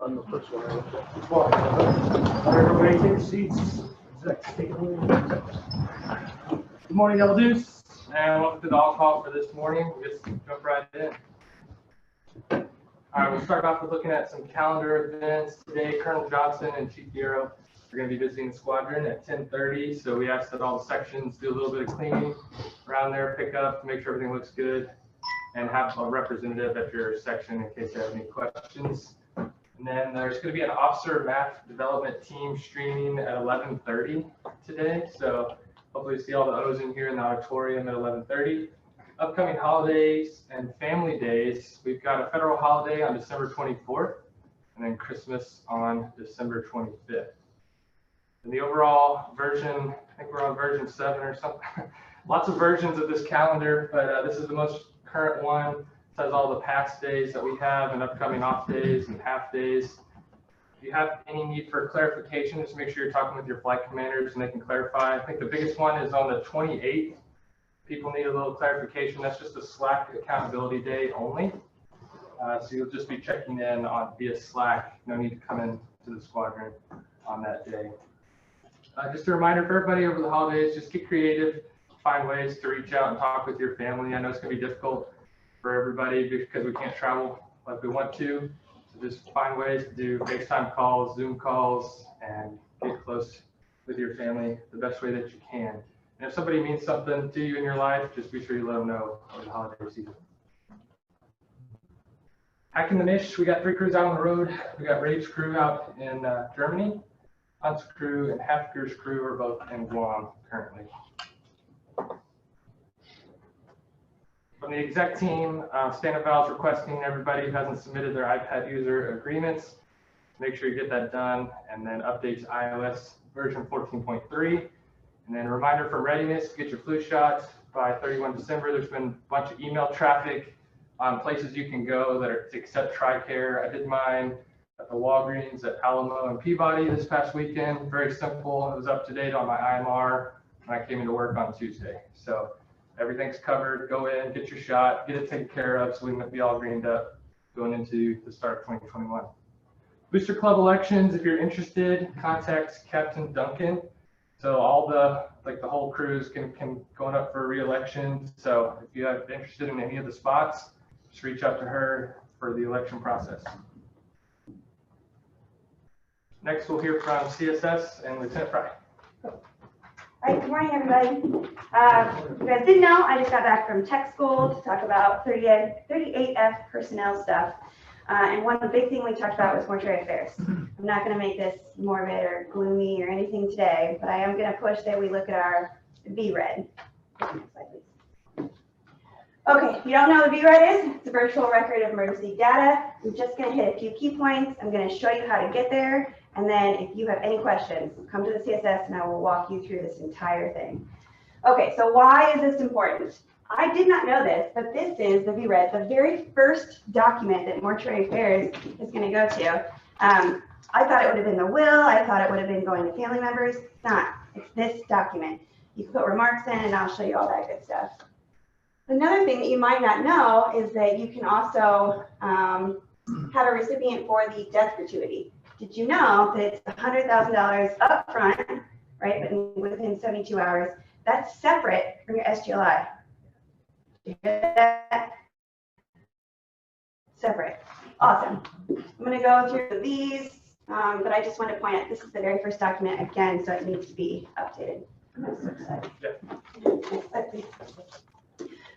On the first one. Everybody take seats. Good morning, Double Deuce, and welcome to the all call for this morning. We'll just jump right in. All right, we'll start off with looking at some calendar events today. Colonel Johnson and Chief Bureau are going to be visiting the squadron at 10:30. So we asked that all the sections do a little bit of cleaning around there, pick up, make sure everything looks good, and have a representative at your section in case you have any questions. And then there's going to be an officer math development team streaming at 11:30 today. So hopefully see all the O's in here in the auditorium at 11:30. Upcoming holidays and family days, we've got a federal holiday on December 24th and then Christmas on December 25th. And the overall version, I think we're on version 7 or something. Lots of versions of this calendar, but this is the most current one. It says all the past days that we have and upcoming off days and half days. If you have any need for clarification, just make sure you're talking with your flight commanders and they can clarify. I think the biggest one is on the 28th. People need a little clarification. That's just a Slack accountability day only. So you'll just be checking in on via Slack. No need to come in to the squadron on that day. Just a reminder for everybody over the holidays, just get creative, find ways to reach out and talk with your family. I know it's going to be difficult for everybody because we can't travel like we want to. So just find ways to do FaceTime calls, Zoom calls, and get close with your family the best way that you can. And if somebody means something to you in your life, just be sure you let them know over the holiday season. Hacking the Niche, we got 3 crews out on the road. We got Rave's crew out in Germany. Hunt's crew and Hafger's crew are both in Guam currently. From the exec team, Standard Val's requesting everybody who hasn't submitted their iPad user agreements, make sure you get that done, and then update to iOS version 14.3. And then a reminder for readiness, get your flu shots by 31 December. There's been a bunch of email traffic on places you can go that are to accept TRICARE. I did mine at the Walgreens at Alamo and Peabody this past weekend. Very simple. It was up to date on my IMR when I came into work on Tuesday. So everything's covered. Go in, get your shot, get it taken care of so we might be all greened up going into the start of 2021. Booster Club elections, if you're interested, contact Captain Duncan. So all the whole crews can going up for re-election. So if you have interested in any of the spots, just reach out to her for the election process. Next, we'll hear from CSS and Lieutenant Fry. All right, good morning, everybody. You guys didn't know, I just got back from tech school to talk about 38F personnel stuff. And one big thing we talked about was mortuary affairs. I'm not going to make this morbid or gloomy or anything today, but I am going to push that we look at our VRED. Okay, if you don't know what the VRED is, it's a virtual record of emergency data. I'm just going to hit a few key points. I'm going to show you how to get there. And then if you have any questions, come to the CSS and I will walk you through this entire thing. Okay, so why is this important? I did not know this, but this is the VRED, the very first document that Mortuary Affairs is going to go to. I thought it would have been the will. I thought it would have been going to family members. It's not. It's this document. You can put remarks in and I'll show you all that good stuff. Another thing that you might not know is that you can also have a recipient for the death gratuity. Did you know that it's $100,000 up front, right, but within 72 hours? That's separate from your SGLI. Separate. Awesome. I'm going to go through these, but I just want to point out this is the very first document again, so it needs to be updated.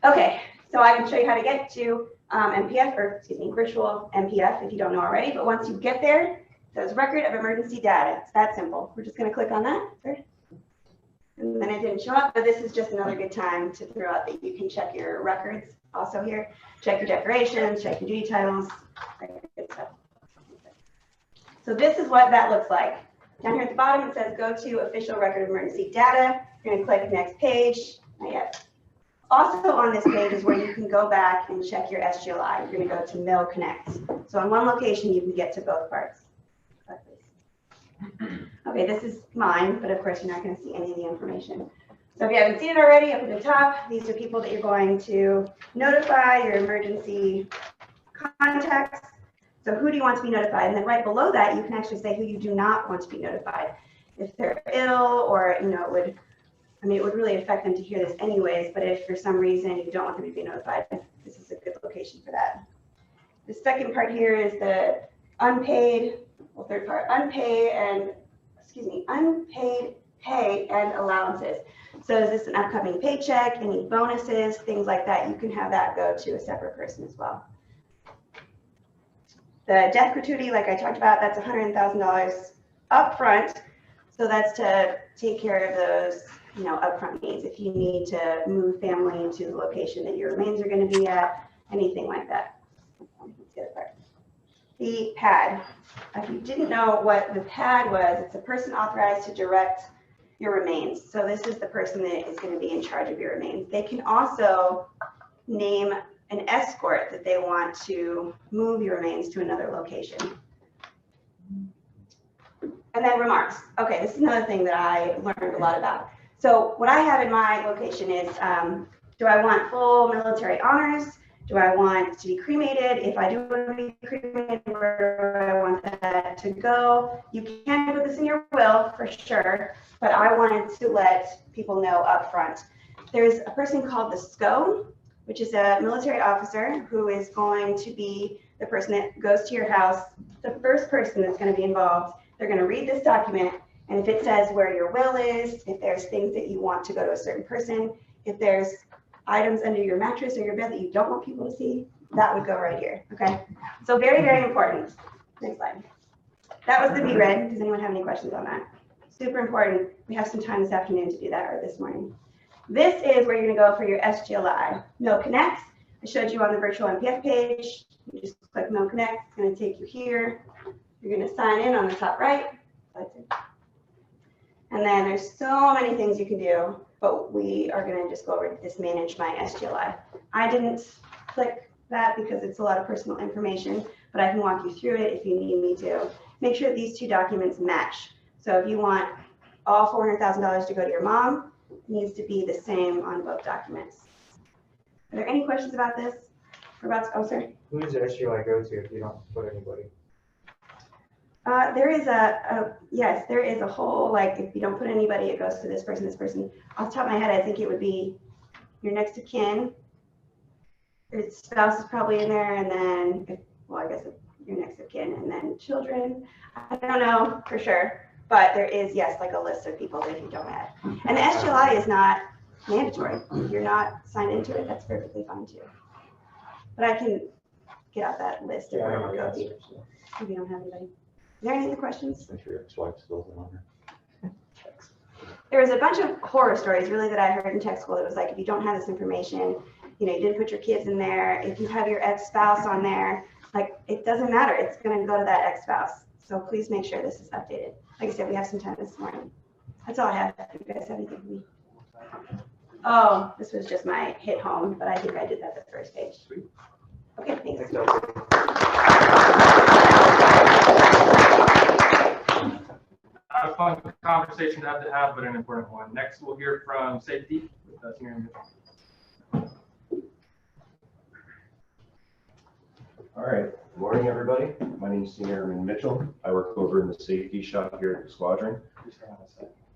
Okay, so I can show you how to get to MPF, or excuse me, virtual MPF if you don't know already. But once you get there, it says record of emergency data. It's that simple. We're just going to click on that. And then it didn't show up, but this is just another good time to throw out that you can check your records also here. Check your decorations, check your duty titles, good stuff. So this is what that looks like. Down here at the bottom, it says go to official record of emergency data. You're going to click next page. Not yet. Also on this page is where you can go back and check your SGLI. You're going to go to Mill Connect. So in one location, you can get to both parts. Okay, this is mine, but of course you're not going to see any of the information. So if you haven't seen it already, up at the top, these are people that you're going to notify, your emergency contacts. So who do you want to be notified? And then right below that, you can actually say who you do not want to be notified. If they're ill, or, it would really affect them to hear this anyways, but if for some reason you don't want them to be notified, this is a good location for that. The second part here is the unpaid pay and allowances. So is this an upcoming paycheck, any bonuses, things like that? You can have that go to a separate person as well. The death gratuity, like I talked about, that's $100,000 upfront. So that's to take care of those, upfront needs. If you need to move family to the location that your remains are going to be at, anything like that. The PAD. If you didn't know what the PAD was, it's a person authorized to direct your remains. So this is the person that is going to be in charge of your remains. They can also name an escort that they want to move your remains to another location. And then remarks. Okay, this is another thing that I learned a lot about. So what I have in my location is, do I want full military honors? Do I want to be cremated? If I do want to be cremated, where do I want that to go? You can put this in your will for sure, but I wanted to let people know up front. There's a person called the SCO, which is a military officer who is going to be the person that goes to your house, the first person that's going to be involved. They're going to read this document, and if it says where your will is, if there's things that you want to go to a certain person, if there's items under your mattress or your bed that you don't want people to see, that would go right here, okay? So very, very important. Next slide. That was the VRED. Does anyone have any questions on that? Super important. We have some time this afternoon to do that, or this morning. This is where you're gonna go for your SGLI. No Connects. I showed you on the virtual MPF page. You just click No Connect. It's gonna take you here. You're gonna sign in on the top right. That's it. And then there's so many things you can do, but we are going to just go over this Manage My SGLI. I didn't click that because it's a lot of personal information, but I can walk you through it if you need me to. Make sure that these two documents match. So if you want all $400,000 to go to your mom, it needs to be the same on both documents. Are there any questions about this? Oh, sorry. Who does the SGLI go to if you don't put anybody? There is yes, there is a whole, like, if you don't put anybody, it goes to this person, this person. Off the top of my head, I think it would be your next of kin. Your spouse is probably in there, and then, I guess your next of kin, and then children. I don't know for sure, but there is, yes, like a list of people that you don't have. And the SGLI is not mandatory. If you're not signed into it, that's perfectly fine too. But I can get out that list of where we'll go if you don't have anybody. Is there any other questions? Make sure your ex-wife still in on her. There was a bunch of horror stories really that I heard in tech school. It was like, if you don't have this information, you didn't put your kids in there. If you have your ex-spouse on there, like, it doesn't matter. It's going to go to that ex-spouse. So please make sure this is updated. Like I said, we have some time this morning. That's all I have. You guys have anything for me? Oh, this was just my hit home, but I think I did that the first page. Okay, thanks. A fun conversation to have, but an important one. Next, we'll hear from safety with Senior Mitchell. All right. Good morning, everybody. My name is Senior Mitchell. I work over in the safety shop here at the squadron.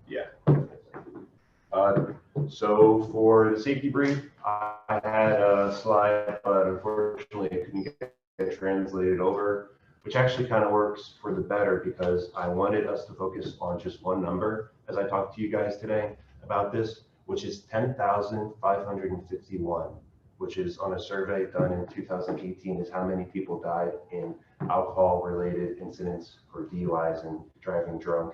Yeah. So for the safety brief, I had a slide, but unfortunately it couldn't get translated over, which actually kind of works for the better because I wanted us to focus on just one number as I talk to you guys today about this, which is 10,551, which is on a survey done in 2018, is how many people died in alcohol-related incidents or DUIs and driving drunk.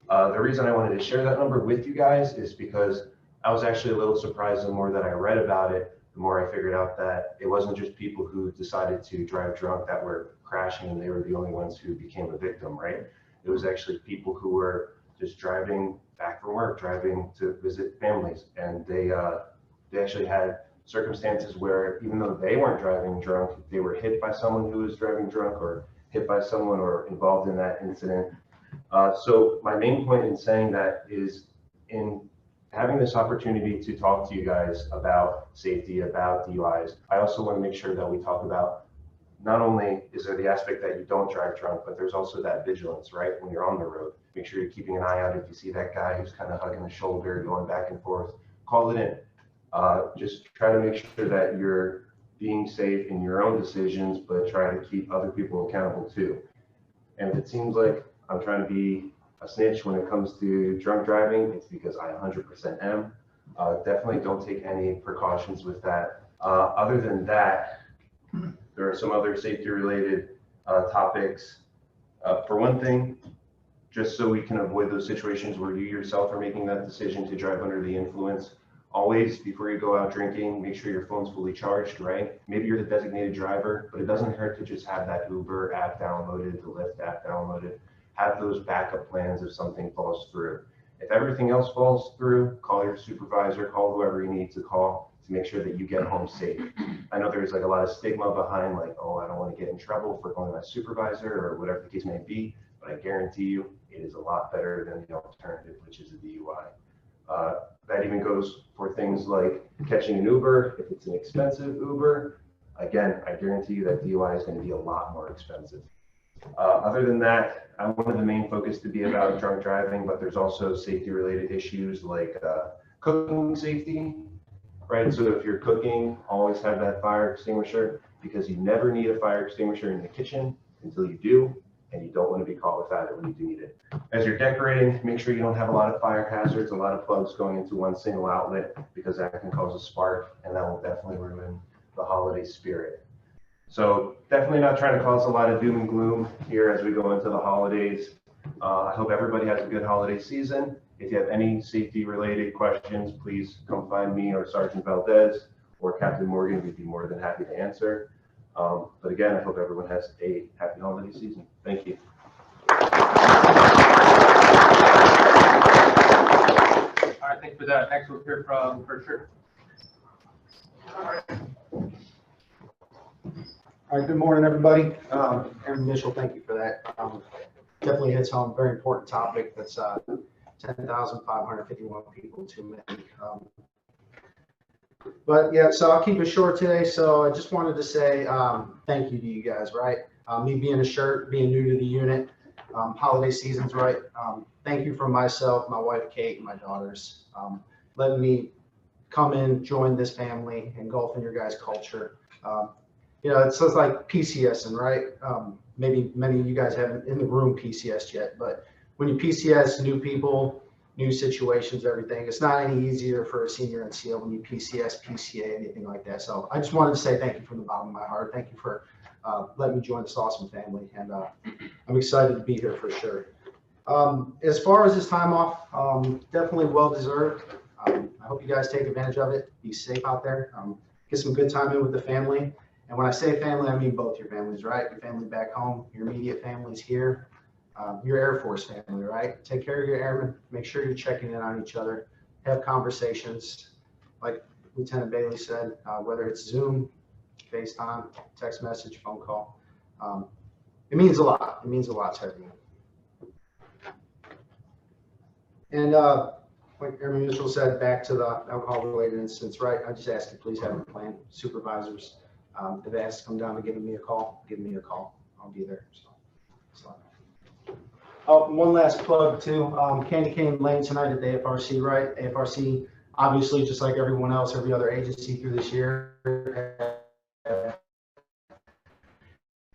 The reason I wanted to share that number with you guys is because I was actually a little surprised the more that I read about it, the more I figured out that it wasn't just people who decided to drive drunk that were crashing and they were the only ones who became a victim, right? It was actually people who were just driving back from work, driving to visit families, and they actually had circumstances where even though they weren't driving drunk, they were hit by someone who was driving drunk or hit by someone or involved in that incident. So my main point in saying that is in having this opportunity to talk to you guys about safety, about DUIs, I also want to make sure that we talk about not only is there the aspect that you don't drive drunk, but there's also that vigilance, right? When you're on the road, make sure you're keeping an eye out. If you see that guy who's kind of hugging the shoulder, going back and forth, call it in. Just try to make sure that you're being safe in your own decisions, but try to keep other people accountable too. And if it seems like I'm trying to be a snitch when it comes to drunk driving, it's because I 100% am. Definitely don't take any precautions with that. Other than that, there are some other safety related topics. For one thing, just so we can avoid those situations where you yourself are making that decision to drive under the influence, always, before you go out drinking, make sure your phone's fully charged, right? Maybe you're the designated driver, but it doesn't hurt to just have that Uber app downloaded, the Lyft app downloaded. Have those backup plans if something falls through. If everything else falls through, call your supervisor, call whoever you need to call to make sure that you get home safe. I know there's like a lot of stigma behind like, oh, I don't want to get in trouble for calling my supervisor or whatever the case may be, but I guarantee you it is a lot better than the alternative, which is a DUI. That even goes for things like catching an Uber. If it's an expensive Uber, again, I guarantee you that DUI is going to be a lot more expensive. Other than that, I wanted the main focus to be about drunk driving, but there's also safety related issues like cooking safety, right? So if you're cooking, always have that fire extinguisher because you never need a fire extinguisher in the kitchen until you do, and you don't want to be caught without it when you do need it. As you're decorating, make sure you don't have a lot of fire hazards, a lot of plugs going into one single outlet because that can cause a spark and that will definitely ruin the holiday spirit. So definitely not trying to cause a lot of doom and gloom here as we go into the holidays. I hope everybody has a good holiday season. If you have any safety related questions, please come find me or Sergeant Valdez or Captain Morgan. We'd be more than happy to answer. But again, I hope everyone has a happy holiday season. Thank you. All right, thank you for that. Next we'll hear from First Shirt. All right, good morning, everybody. Aaron Mitchell, thank you for that. Definitely hits home, very important topic. That's 10,551 people too many. But yeah, so I'll keep it short today. So I just wanted to say thank you to you guys, right? Me being a shirt, being new to the unit, holiday season's right. Thank you from myself, my wife, Kate, and my daughters. Letting me come in, join this family, engulf in your guys' culture. You know, it's like PCSing, right? Maybe many of you guys haven't in the room PCS yet, but when you PCS new people, new situations, everything, it's not any easier for a senior NCO when you PCS, PCA, anything like that. So I just wanted to say thank you from the bottom of my heart. Thank you for letting me join this awesome family, and I'm excited to be here for sure. As far as this time off, definitely well deserved. I hope you guys take advantage of it. Be safe out there. Get some good time in with the family. And when I say family, I mean both your families, right? Your family back home, your immediate families here, your Air Force family, right? Take care of your airmen. Make sure you're checking in on each other. Have conversations, like Lieutenant Bailey said, whether it's Zoom, FaceTime, text message, phone call. It means a lot. It means a lot to everyone. And like Airman Mitchell said, back to the alcohol-related incidents, right? I just ask you please have a plan. Supervisors, if they ask to come down and give me a call, give me a call. I'll be there. So. Oh, one last plug too. Candy Cane Lane tonight at the AFRC, right? AFRC, obviously, just like everyone else, every other agency through this year,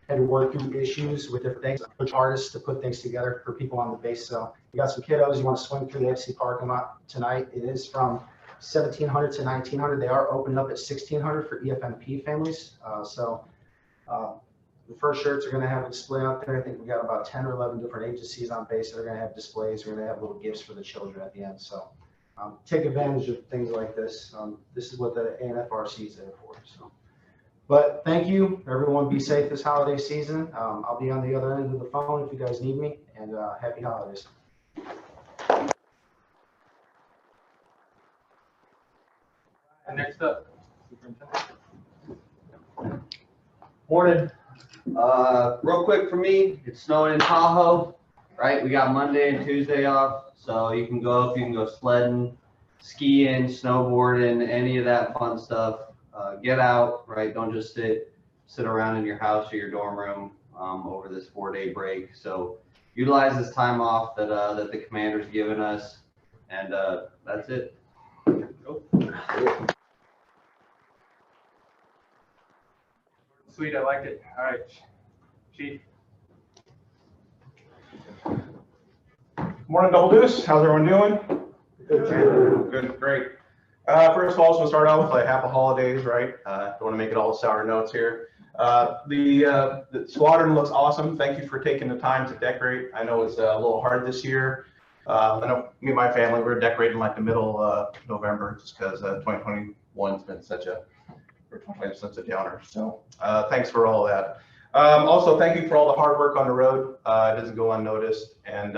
had to work through issues with different things, push artists to put things together for people on the base. So you got some kiddos, you want to swing through the FC parking lot tonight. It is from 1700 to 1900. They are opened up at 1600 for EFMP families. The First Shirts are going to have a display out there. I think we got about 10 or 11 different agencies on base that are going to have displays. We're going to have little gifts for the children at the end. So take advantage of things like this. This is what the ANFRC is there for. So, but thank you, everyone. Be safe this holiday season. I'll be on the other end of the phone if you guys need me. And happy holidays. And next up, Superintendent. Morning. Real quick for me, it's snowing in Tahoe, right? We got Monday and Tuesday off, so you can go sledding, skiing, snowboarding, any of that fun stuff. Get out, right? Don't just sit sit around in your house or your dorm room over this 4-day break. So utilize this time off that that the commander's given us, and that's it. Sweet, I like it. All right, Chief. Morning, Double Deuce. How's everyone doing? Good, great. First of all, so start out with like happy holidays, right? Don't want to make it all sour notes here. The squadron looks awesome. Thank you for taking the time to decorate. I know it's a little hard this year. I know me and my family, we're decorating like the middle of November just because 2021's been such a downer. So thanks for all of that. Also, thank you for all the hard work on the road. It doesn't go unnoticed. And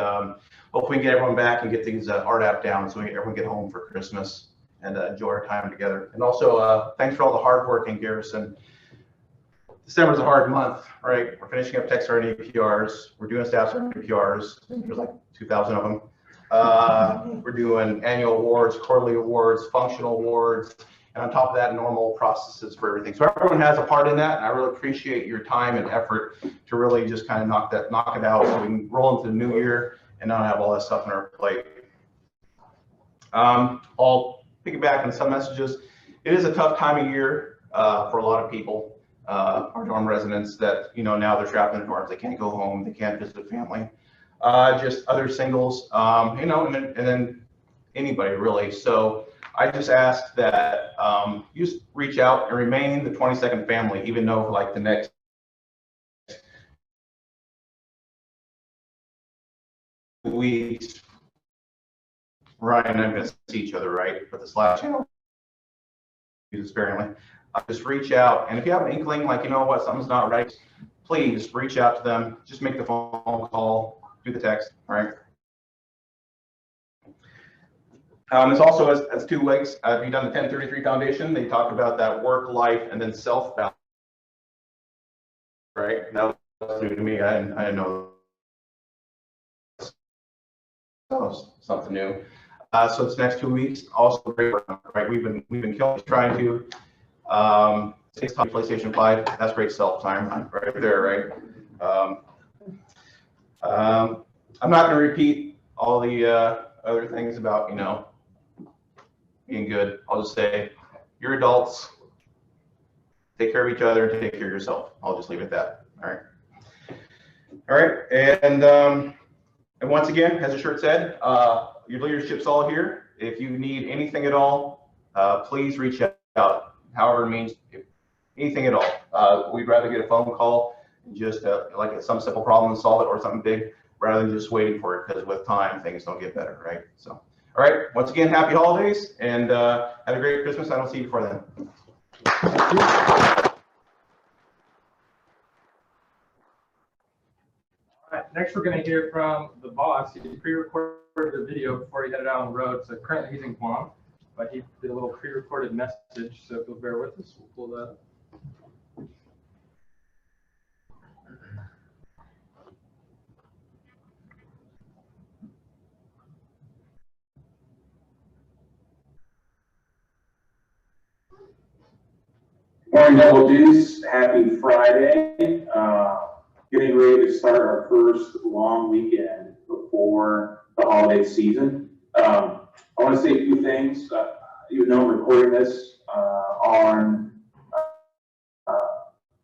hopefully we can get everyone back and get these RDAP down so everyone get home for Christmas and enjoy our time together. And also, thanks for all the hard work in Garrison. December's a hard month, right? We're finishing up tech starting APRs. We're doing staff starting APRs. There's like 2,000 of them. We're doing annual awards, quarterly awards, functional awards, and on top of that, normal processes for everything. So everyone has a part in that, and I really appreciate your time and effort to really just kind of knock it out so we can roll into the new year and not have all that stuff on our plate. I'll piggyback on some messages. It is a tough time of year for a lot of people. Our dorm residents that, now they're trapped in the dorms. They can't go home. They can't visit family. Just other singles, and then anybody really. So I just ask that you just reach out and remain the 22nd family, even though for like the next weeks, Ryan and I'm going to see each other, right? But this last channel, use it sparingly. Just reach out, and if you have an inkling, like, you know what, something's not right, please reach out to them. Just make the phone call, do the text, all right? This also has two legs. If you've done the 1033 Foundation, they talk about that work, life, and then self-balance, right? That was new to me. I didn't know that was something new. So it's next 2 weeks. Also great work, right? We've been killing trying to. 6 time PlayStation 5, that's great self-time right there, right? I'm not going to repeat all the other things about, being good. I'll just say, you're adults, take care of each other and take care of yourself. I'll just leave it at that, all right? And once again, as the shirt said, your leadership's all here. If you need anything at all, please reach out. However it means, anything at all. We'd rather get a phone call, just like some simple problem and solve it, or something big, rather than just waiting for it, because with time, things don't get better, right? So, all right, once again, happy holidays, and have a great Christmas. I don't see you before then. All right, next we're going to hear from the boss. He pre-recorded a video before he headed out on the road, so currently he's in Guam. But he did a little pre-recorded message, so if you'll bear with us, we'll pull that up. Morning, Double Deuce. Happy Friday. Getting ready to start our first long weekend before the holiday season. I want to say a few things. Even though I'm recording this on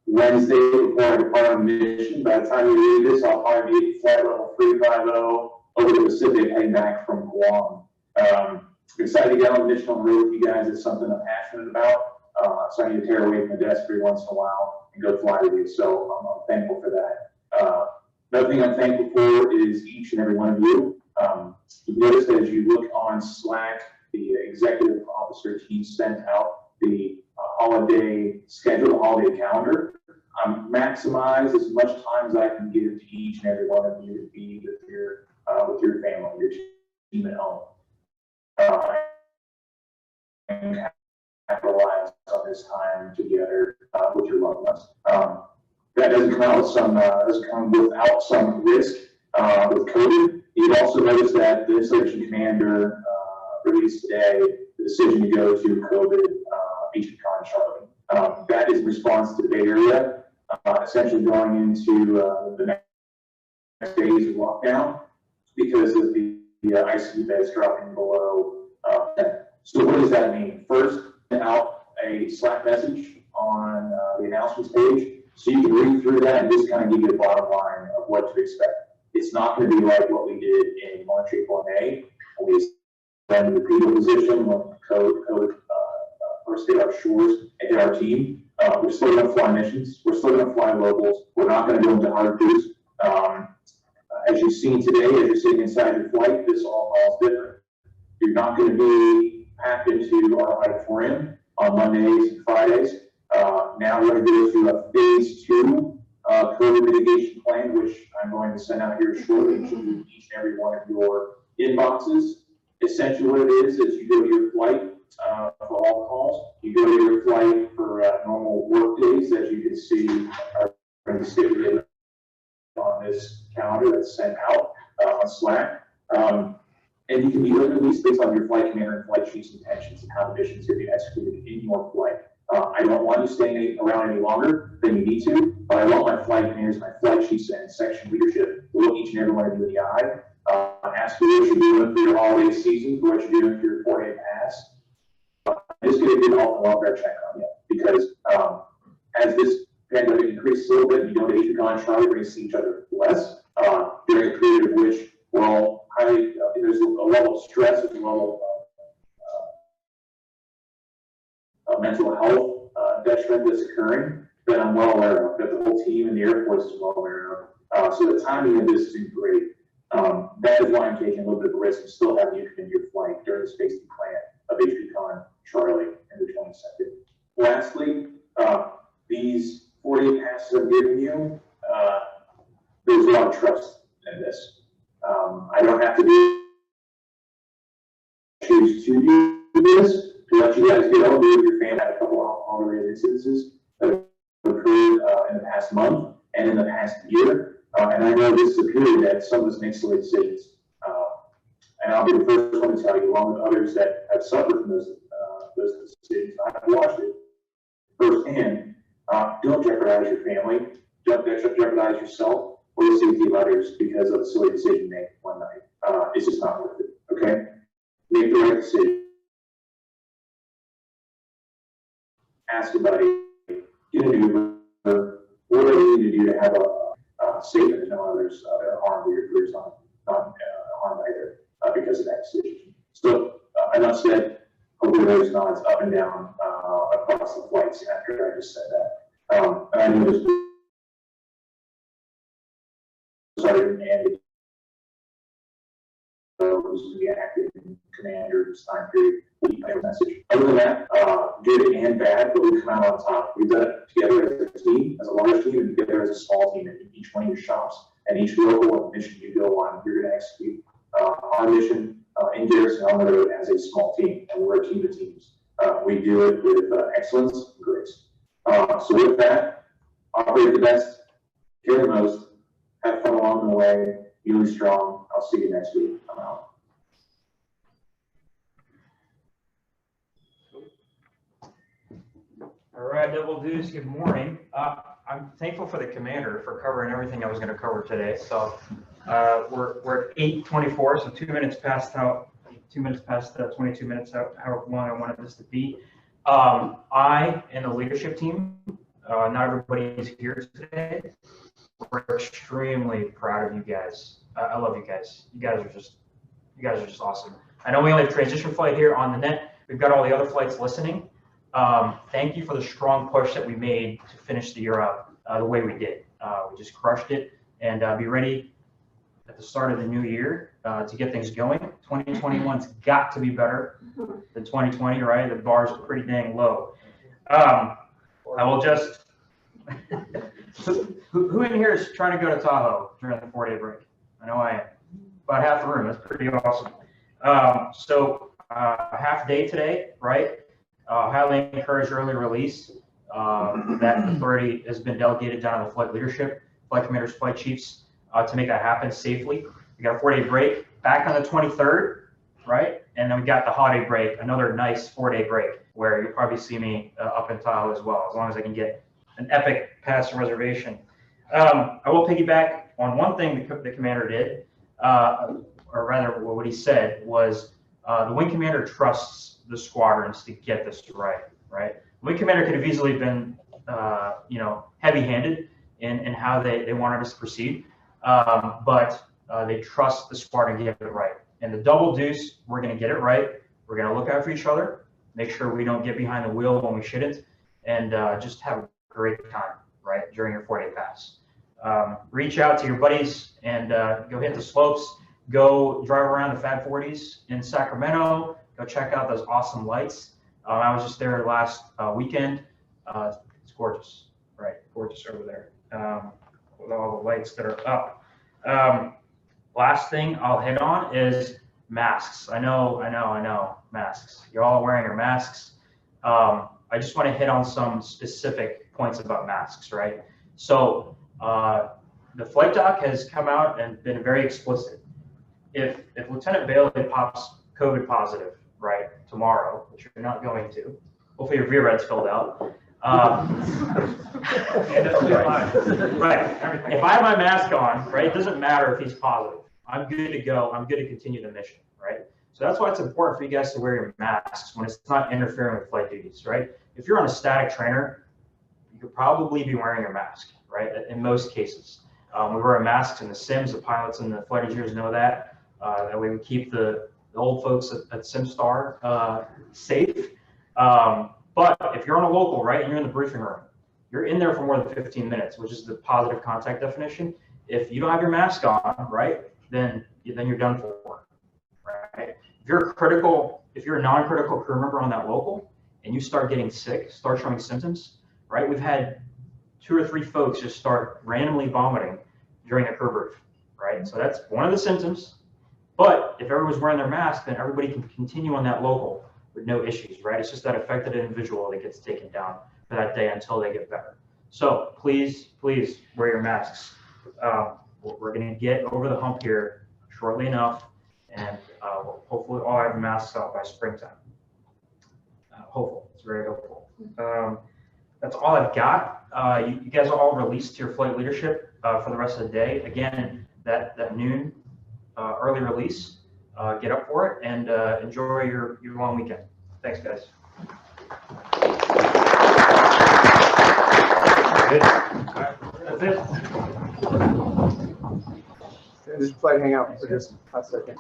Wednesday before I depart on mission, by the time you read this, I'll probably be at flight level 350 over the Pacific heading back from Guam. Excited to get on the mission on the road with you guys. It's something I'm passionate about. So I need to tear away from the desk every once in a while and go fly with you. So I'm thankful for that. Another thing I'm thankful for is each and every one of you. You've noticed that as you look on Slack, the executive officer team sent out the holiday schedule, the holiday calendar. Maximize as much time as I can give to each and every one of you to be with your family, your team at home. And capitalize on this time together with your loved ones. That doesn't come without some risk with COVID. You'd also notice that the installation commander released today the decision to go to COVID Beach and Con Charlie. That is in response to the Bay Area, essentially going into the next phase of lockdown because of the ICU beds dropping below 10. So what does that mean? First, out a Slack message on the announcements page, so you can read through that and just kind of give you the bottom line of what to expect. It's not going to be like what we did in March, April, and May. We in the fetal position when COVID first hit our shores and hit our team. We're still going to fly missions. We're still going to fly locals. We're not going to go into hard crews. As you've seen today, as you're sitting inside your flight, this all falls different. You're not going to be packed into our auditorium on Mondays and Fridays. Now we're going to go through a phase 2 COVID mitigation plan, which I'm going to send out here shortly to each and every one of your inboxes. Essentially what it is you go to your flight for all calls. You go to your flight for normal work days, as you can see are going to be stipulated on this calendar that's sent out on Slack. And you can be released based on your flight commander and flight chief's intentions and how the mission is going to be executed in your flight. I don't want you staying around any longer than you need to, but I want my flight commanders, my flight chiefs, and section leadership to look each and every one of you in the eye. Ask you what you're doing for your holiday season, what you're doing for your 4-day pass. Just going to do a health and welfare check on you because as this pandemic increases a little bit, you go to HPCon Charlie, we're going to see each other less during a period of which we're all highly, there's a level of stress, there's a level of mental health detriment that's occurring that I'm well aware of, that the whole team and the Air Force is well aware of. So the timing of this is great. That is why I'm taking a little bit of a risk of still having you come in your flight during this phase 2 plan of HPCon Charlie and the 22nd. Lastly, these 4-day passes I'm giving you, there's a lot of trust in this. I don't have to choose to do this to let you guys get over with your family. I had a couple of alcohol-related incidences that have occurred in the past month and in the past year. And I know this is a period that some of us make silly decisions. And I'll be the first one to tell you, along with others that have suffered from those decisions, I've watched it firsthand. Don't jeopardize your family. Don't jeopardize yourself or the safety of others because of a silly decision made one night. It's just not worth it, okay? Make the right decision. Ask a buddy, get an Uber, whatever you need to do to have a safe and no others that are harmed or your career's not harmed either because of that decision. So, enough said. Hopefully there's nods up and down across the flights after I just said that. And I know there's Sergeant Andy who's going to be active in commander this time period. Message. Other than that, good and bad, but we come out on top. We've done it together as a team, as a large team, and together as a small team. In each one of your shops and each local mission you go on, you're going to execute our mission in Garrison on the road as a small team, and we're a team of teams. We do it with excellence and grace. So with that, operate the best, care the most, have fun along the way, be really strong. I'll see you next week. I'm out. All right, Double Deuce, good morning. I'm thankful for the commander for covering everything I was going to cover today. So we're at 8:24, so 2 minutes past 22 minutes, however long I wanted this to be. I and the leadership team, not everybody is here today. We're extremely proud of you guys. I love you guys. You guys are just awesome. I know we only have transition flight here on the net. We've got all the other flights listening. Thank you for the strong push that we made to finish the year up the way we did. We just crushed it, and be ready at the start of the new year to get things going. 2021's got to be better than 2020, right? The bar's pretty dang low. I will just, who in here is trying to go to Tahoe during the 4-day break? I know I am. About half the room. That's pretty awesome. So half day today, right? Highly encourage early release. That authority has been delegated down to the flight leadership, flight commanders, flight chiefs to make that happen safely. We got a 4-day break back on the 23rd, right? And then we got the holiday break, another nice 4-day break. where you'll probably see me up in Tahoe as well, as long as I can get an epic pass reservation. I will piggyback on one thing the commander did, or rather what he said was the wing commander trusts the squadrons to get this right? The wing commander could have easily been, heavy-handed in how they wanted us to proceed, but they trust the squadron to get it right. And the double deuce, we're going to get it right. We're going to look out for each other, make sure we don't get behind the wheel when we shouldn't, and just have a great time, right, during your 4-day pass. Reach out to your buddies and go hit the slopes. Go drive around the Fab 40s in Sacramento. Go check out those awesome lights. I was just there last weekend. It's gorgeous, right? Gorgeous over there with all the lights that are up. Last thing I'll hit on is masks. I know, masks. You're all wearing your masks. I just want to hit on some specific points about masks, right? So the flight doc has come out and been very explicit. If Lieutenant Bailey pops COVID positive, right, tomorrow, which you're not going to, hopefully your VRED's filled out. Right. If I have my mask on, right, it doesn't matter if he's positive. I'm good to go. I'm good to continue the mission, right? So that's why it's important for you guys to wear your masks when it's not interfering with flight duties, right? If you're on a static trainer, you could probably be wearing your mask, right? In most cases. We wear masks in the sims. The pilots and the flight engineers know that. That way we keep the old folks at SimStar safe. But if you're on a local, right, and you're in the briefing room, you're in there for more than 15 minutes, which is the positive contact definition. If you don't have your mask on, right, then you're done for, right? If you're a non-critical crew member on that local and you start getting sick, start showing symptoms, right? We've had 2 or 3 folks just start randomly vomiting during a crew brief, right? So that's one of the symptoms. But if everyone's wearing their mask, then everybody can continue on that local with no issues, right? It's just that affected individual that gets taken down for that day until they get better. So please wear your masks. We're going to get over the hump here shortly enough, and we'll hopefully all have masks out by springtime. Hopeful. It's very hopeful. That's all I've got. You guys are all released to your flight leadership for the rest of the day. Again, that noon early release. Get up for it and enjoy your long weekend. Thanks, guys. That's it. Just flight hang out for just a second.